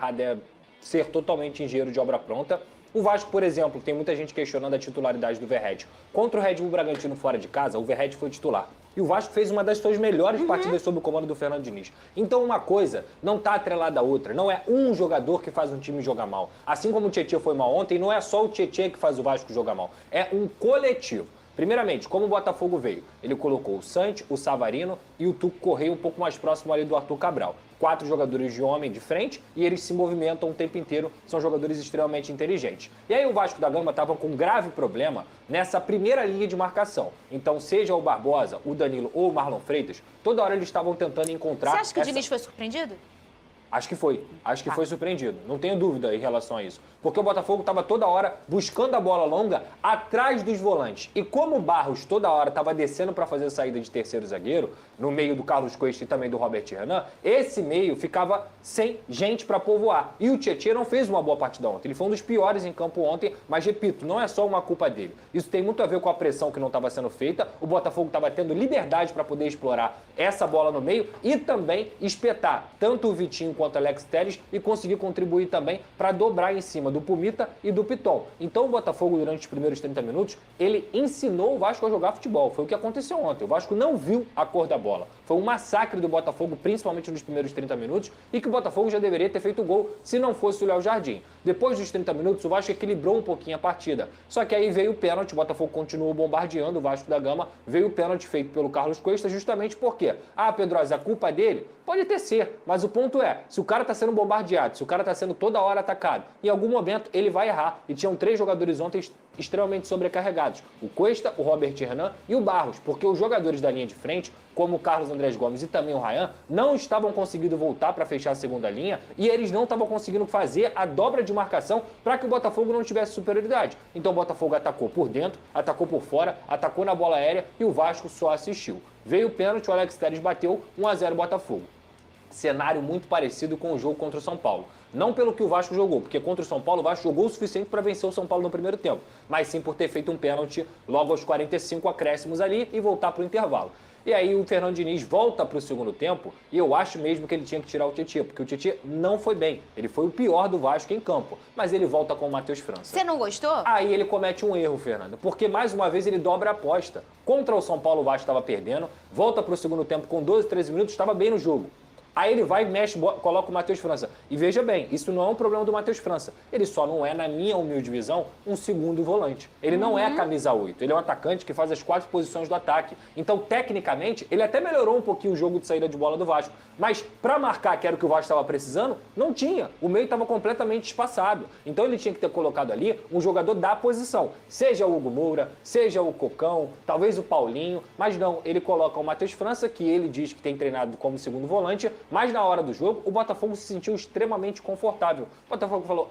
errada é ser totalmente engenheiro de obra pronta. O Vasco, por exemplo, tem muita gente questionando a titularidade do Verratti. Contra o Red Bull Bragantino fora de casa, o Verratti foi titular. E o Vasco fez uma das suas melhores partidas sob o comando do Fernando Diniz. Então uma coisa não está atrelada à outra. Não é um jogador que faz um time jogar mal. Assim como o Tietchan foi mal ontem, não é só o Tietchan que faz o Vasco jogar mal. É um coletivo. Primeiramente, como o Botafogo veio? Ele colocou o Santos, o Savarino e o Tuco Correia um pouco mais próximo ali do Arthur Cabral. 4 jogadores de homem de frente e eles se movimentam o tempo inteiro, são jogadores extremamente inteligentes. E aí o Vasco da Gama estava com um grave problema nessa primeira linha de marcação. Então, seja o Barbosa, o Danilo ou o Marlon Freitas, toda hora eles estavam tentando encontrar... Você acha que o Diniz foi surpreendido? Acho que foi. Acho que foi surpreendido. Não tenho dúvida em relação a isso. Porque o Botafogo estava toda hora buscando a bola longa atrás dos volantes. E como o Barros toda hora estava descendo para fazer a saída de terceiro zagueiro, no meio do Carlos Cuesta e também do Robert Renan, esse meio ficava sem gente para povoar. E o Tietchan não fez uma boa partida ontem. Ele foi um dos piores em campo ontem, mas repito, não é só uma culpa dele. Isso tem muito a ver com a pressão que não estava sendo feita. O Botafogo estava tendo liberdade para poder explorar essa bola no meio e também espetar tanto o Vitinho quanto o Alex Telles e conseguir contribuir também para dobrar em cima do Pumita e do Piton. Então o Botafogo, durante os primeiros 30 minutos, ele ensinou o Vasco a jogar futebol. Foi o que aconteceu ontem. O Vasco não viu a cor da bola. Foi um massacre do Botafogo, principalmente nos primeiros 30 minutos, e que o Botafogo já deveria ter feito o gol se não fosse o Léo Jardim. Depois dos 30 minutos, o Vasco equilibrou um pouquinho a partida. Só que aí veio o pênalti, o Botafogo continuou bombardeando o Vasco da Gama, veio o pênalti feito pelo Carlos Cuesta justamente porque, Pedrosa, a culpa é dele? Pode até ser, mas o ponto é, se o cara está sendo bombardeado, se o cara está sendo toda hora atacado, em algum momento ele vai errar. E tinham 3 jogadores ontem extremamente sobrecarregados. O Cuesta, o Robert Renan e o Barros, porque os jogadores da linha de frente, como o Carlos Andrés Gomes e também o Ryan, não estavam conseguindo voltar para fechar a segunda linha e eles não estavam conseguindo fazer a dobra de marcação para que o Botafogo não tivesse superioridade. Então o Botafogo atacou por dentro, atacou por fora, atacou na bola aérea e o Vasco só assistiu. Veio o pênalti, o Alex Telles bateu, 1-0 Botafogo. Cenário muito parecido com o jogo contra o São Paulo. Não pelo que o Vasco jogou, porque contra o São Paulo, o Vasco jogou o suficiente para vencer o São Paulo no primeiro tempo, mas sim por ter feito um pênalti logo aos 45 acréscimos ali e voltar para o intervalo. E aí o Fernando Diniz volta para o segundo tempo e eu acho mesmo que ele tinha que tirar o Tietchan, porque o Tietchan não foi bem. Ele foi o pior do Vasco em campo, mas ele volta com o Matheus França. Você não gostou? Aí ele comete um erro, Fernando, porque mais uma vez ele dobra a aposta. Contra o São Paulo, o Vasco estava perdendo, volta para o segundo tempo com 12, 13 minutos, estava bem no jogo. Aí ele vai, mexe, coloca o Matheus França. E veja bem, isso não é um problema do Matheus França. Ele só não é, na minha humilde visão, um segundo volante. Ele não é a camisa 8. Ele é um atacante que faz as 4 posições do ataque. Então, tecnicamente, ele até melhorou um pouquinho o jogo de saída de bola do Vasco. Mas, para marcar, que era o que o Vasco estava precisando, não tinha. O meio estava completamente espaçado. Então, ele tinha que ter colocado ali um jogador da posição. Seja o Hugo Moura, seja o Cocão, talvez o Paulinho. Mas não, ele coloca o Matheus França, que ele diz que tem treinado como segundo volante. Mas na hora do jogo, o Botafogo se sentiu extremamente confortável. O Botafogo falou,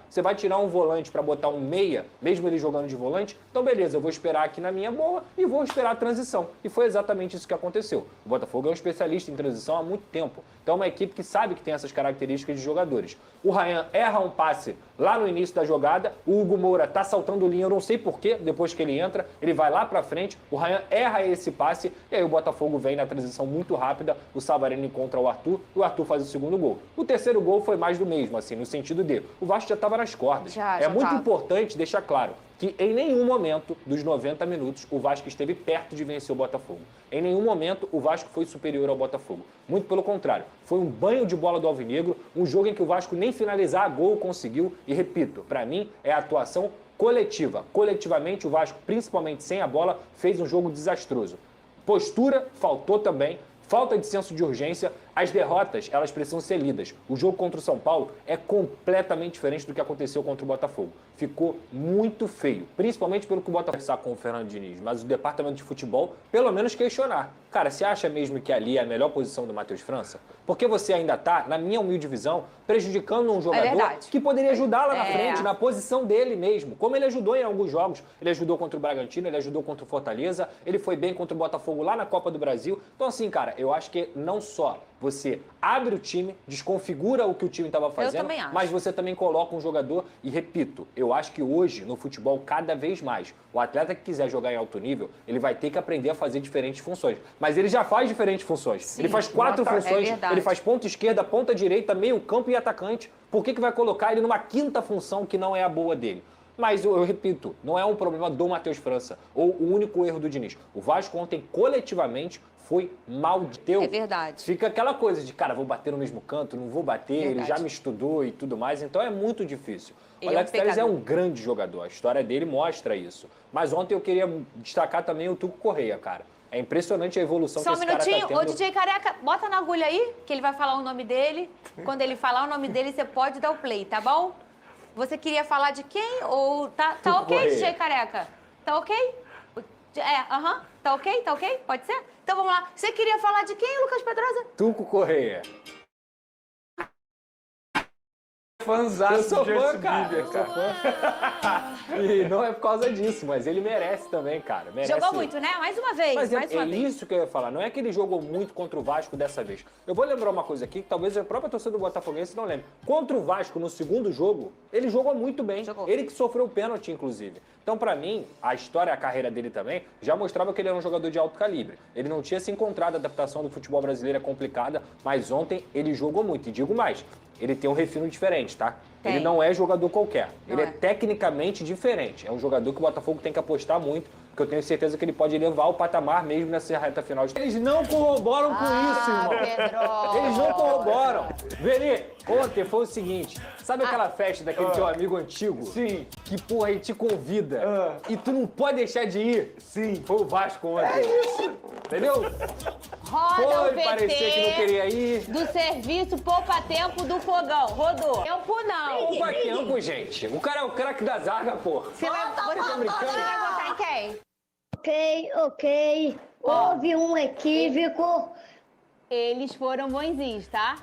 você vai tirar um volante para botar um meia, mesmo ele jogando de volante? Então beleza, eu vou esperar aqui na minha boa e vou esperar a transição. E foi exatamente isso que aconteceu. O Botafogo é um especialista em transição há muito tempo. Então é uma equipe que sabe que tem essas características de jogadores. O Ryan erra um passe lá no início da jogada, o Hugo Moura tá saltando linha, eu não sei porquê, depois que ele entra, ele vai lá pra frente, o Ryan erra esse passe, e aí o Botafogo vem na transição muito rápida, o Savarino encontra o Arthur, e o Arthur faz o segundo gol. O terceiro gol foi mais do mesmo, assim, no sentido de, o Vasco já estava nas cordas. É muito importante deixar claro que em nenhum momento dos 90 minutos o Vasco esteve perto de vencer o Botafogo. Em nenhum momento o Vasco foi superior ao Botafogo. Muito pelo contrário. Foi um banho de bola do Alvinegro, um jogo em que o Vasco nem finalizar a gol conseguiu. E repito, para mim é a atuação coletiva. Coletivamente o Vasco, principalmente sem a bola, fez um jogo desastroso. Postura faltou também. Falta de senso de urgência, as derrotas, elas precisam ser lidas. O jogo contra o São Paulo é completamente diferente do que aconteceu contra o Botafogo. Ficou muito feio, principalmente pelo que o Botafogo conversar com o Fernando Diniz, mas o departamento de futebol, pelo menos questionar. Cara, você acha mesmo que ali é a melhor posição do Matheus França? Porque você ainda tá, na minha humilde visão, prejudicando um jogador que poderia ajudar lá na frente, na posição dele mesmo. Como ele ajudou em alguns jogos. Ele ajudou contra o Bragantino, ele ajudou contra o Fortaleza, ele foi bem contra o Botafogo lá na Copa do Brasil. Então assim, cara, eu acho que não só Você abre o time, desconfigura o que o time estava fazendo, também acho. mas você também coloca um jogador, e repito, eu acho que hoje, no futebol, cada vez mais, o atleta que quiser jogar em alto nível, ele vai ter que aprender a fazer diferentes funções. Mas ele já faz diferentes funções. Sim. Ele faz 4 funções, verdade. ele faz ponta esquerda, ponta direita, meio campo e atacante. Por que vai colocar ele numa quinta função que não é a boa dele? Mas eu repito, não é um problema do Matheus França ou o único erro do Diniz. O Vasco ontem, coletivamente, foi mal de teu. É verdade. Fica aquela coisa de, cara, vou bater no mesmo canto, não vou bater, Verdade. ele já me estudou e tudo mais, então é muito difícil. O Ele é um Alex Telles é pecador. um grande jogador, a história dele mostra isso. Mas ontem eu queria destacar também o Tuco Correia, cara. É impressionante a evolução Só que um esse cara tá minutinho. tendo. Ô, DJ Careca, bota na agulha aí, que ele vai falar o nome dele. Quando ele falar o nome dele, você pode dar o play, tá bom? Você queria falar de quem? Ou tá Tuco ok, Correia. DJ Careca? Tá ok? Tá ok? Tá ok? Pode ser? Então vamos lá. Você queria falar de quem, Lucas Pedrosa? Tuco Correia. Fãzaço Eu sou do fã, Justin cara. Bieber, Eu sou fã. E não é por causa disso, mas ele merece também, cara. Merece. Jogou muito, né? Mais uma vez, Mas mais é uma vez. isso que eu ia falar. Não é que ele jogou muito contra o Vasco dessa vez. Eu vou lembrar uma coisa aqui, que talvez a própria torcida do Botafoguense não lembre. Contra o Vasco, no segundo jogo, ele jogou muito bem. Jogou. Ele que sofreu o pênalti, inclusive. Então, pra mim, a história, a carreira dele também, já mostrava que ele era um jogador de alto calibre. Ele não tinha se encontrado, a adaptação do futebol brasileiro é complicada, mas ontem ele jogou muito. E digo mais, ele tem um refino diferente, tá? Tem. Ele não é jogador qualquer. Não Ele é. é tecnicamente diferente. É um jogador que o Botafogo tem que apostar muito, porque eu tenho certeza que ele pode levar o patamar mesmo nessa reta final. Eles não corroboram com isso, irmão. Pedro. Eles não corroboram. Veri, ontem foi o seguinte, sabe aquela festa daquele teu amigo antigo? Sim. Que, porra, ele te convida e tu não pode deixar de ir? Sim. Foi o Vasco ontem. É isso. Entendeu? Roda Foi, o parecia que não PT queria ir. do serviço poupa-tempo do fogão. Rodou. Tempo não. Poupa tempo, gente. O cara é o craque da zaga, porra. Você vai votar em quem? Ok. Houve um equívoco. Eles foram bonzinhos, tá?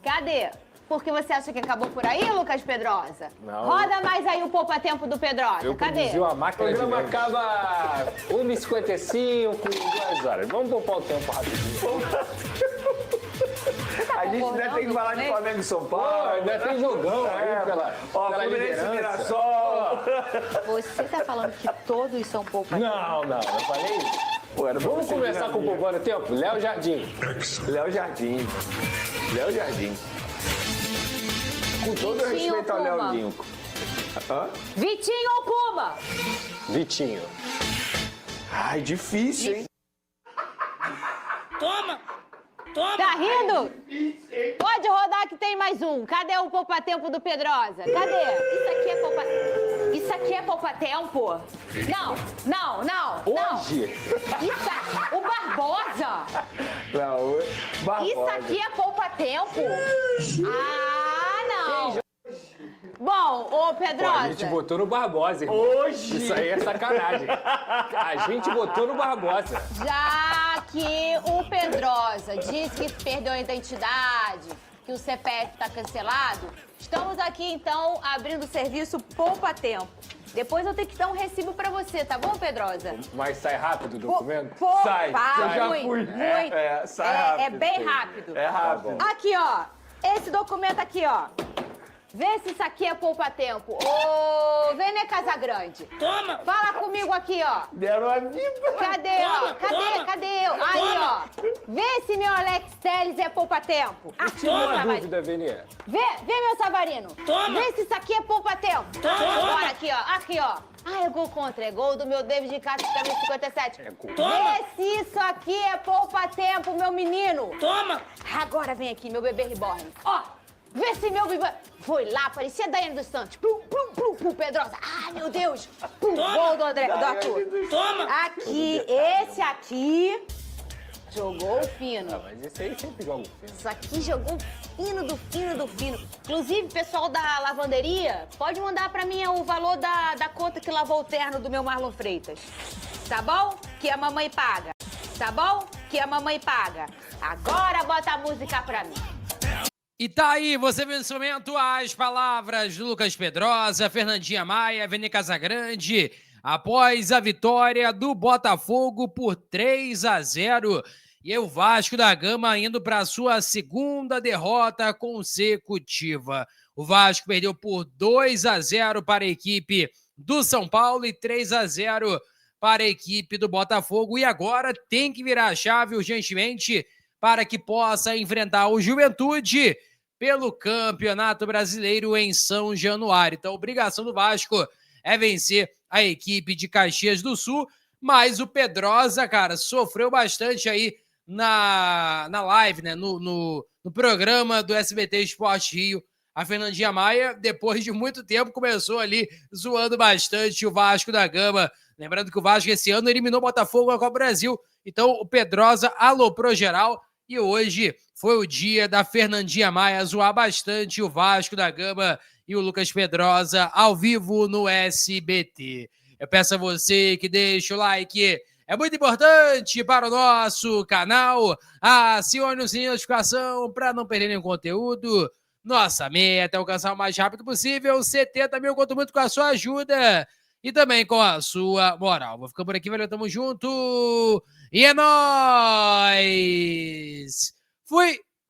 Cadê? Porque você acha que acabou por aí, Lucas Pedrosa? Não. Roda mais aí o poupa-tempo do Pedrosa. Eu Cadê? produzi uma O máquina de programa vento. acaba 1h55, 2 horas. Vamos poupar o tempo rapidinho. A gente ainda tem que falar de Flamengo e São Paulo. Ainda tem jogão aí pela Fluminense e liderança. Mirassol. Você tá falando que todos são poupa-tempo? Não, eu falei isso. Pô, era Vamos começar com o poupando tempo? Léo Jardim. Léo Jardim. Léo Jardim. Com todo Vitinho respeito ao ou Léo Puma? Lincoln. Hã? Vitinho ou Puma? Vitinho. Ai, difícil, hein? Tá rindo? Pode rodar que tem mais um. Cadê o poupa-tempo do Pedrosa? Cadê? Isso aqui é poupa-tempo? Não. Hoje? O Barbosa? Não, Barbosa. Isso aqui é poupa-tempo? Ah, não. Bom, ô Pô, a Pedrosa. gente botou no Barbosa, irmão. Hoje. Isso aí é sacanagem. A gente botou no Barbosa. Já que o Pedrosa disse que perdeu a identidade, que o CPF tá cancelado, estamos aqui então abrindo o serviço poupa-tempo. Depois eu tenho que dar um recibo pra você, tá bom, Pedrosa? Mas sai rápido o documento? Sai, eu já muito, fui. muito. Sai rápido. É bem rápido. É rápido. Aqui, ó. Esse documento aqui, ó. Vê se isso aqui é poupa-tempo. Ô, Vene Casagrande. Toma! Fala comigo aqui, ó. Deram a vida. Cadê, ó? Cadê eu? Aí, ó. Vê se meu Alex Telles é poupa-tempo. Tive uma dúvida, Veni. Vê, meu Savarino. Vê se isso aqui é poupa-tempo. Agora aqui, ó. Aqui, ó. Ah, é gol contra. É gol do meu David Castro, camisa 57. É gol. Vê se isso aqui é poupa-tempo, meu menino. Toma. Agora vem aqui, meu bebê reborn. Ó. Vê se meu bebê... Foi lá, parecia Daiane dos Santos. Plum, Pedrosa. Ai, meu Deus. Gol do André, do Arthur. Toma. Aqui, esse aqui... Jogou o fino. Mas esse aí sempre joga o fino. Isso aqui jogou fino do fino do fino. Inclusive, pessoal da lavanderia, pode mandar pra mim o valor da conta que lavou o terno do meu Marlon Freitas. Tá bom? Que a mamãe paga. Tá bom? Que a mamãe paga. Agora bota a música pra mim. E tá aí, você viu nesse momento as palavras do Lucas Pedrosa, Fernandinha Maia, Vene Casagrande, após a vitória do Botafogo por 3-0. E aí o Vasco da Gama indo para a sua segunda derrota consecutiva. O Vasco perdeu por 2-0 para a equipe do São Paulo e 3-0 para a equipe do Botafogo. E agora tem que virar a chave urgentemente para que possa enfrentar o Juventude pelo Campeonato Brasileiro em São Januário. Então a obrigação do Vasco é vencer a equipe de Caxias do Sul, mas o Pedrosa, cara, sofreu bastante aí na live, né, no programa do SBT Esporte Rio. A Fernandinha Maia, depois de muito tempo, começou ali zoando bastante o Vasco da Gama. Lembrando que o Vasco esse ano eliminou o Botafogo na Copa do Brasil. Então o Pedrosa aloprou geral e hoje foi o dia da Fernandinha Maia zoar bastante o Vasco da Gama e o Lucas Pedrosa ao vivo no SBT. Eu peço a você que deixe o like, é muito importante para o nosso canal. Acione o sininho de notificação para não perder nenhum conteúdo. Nossa meta é alcançar o mais rápido possível 70 mil, conto muito com a sua ajuda e também com a sua moral. Vou ficando por aqui, valeu, tamo junto e é nóis! Fui!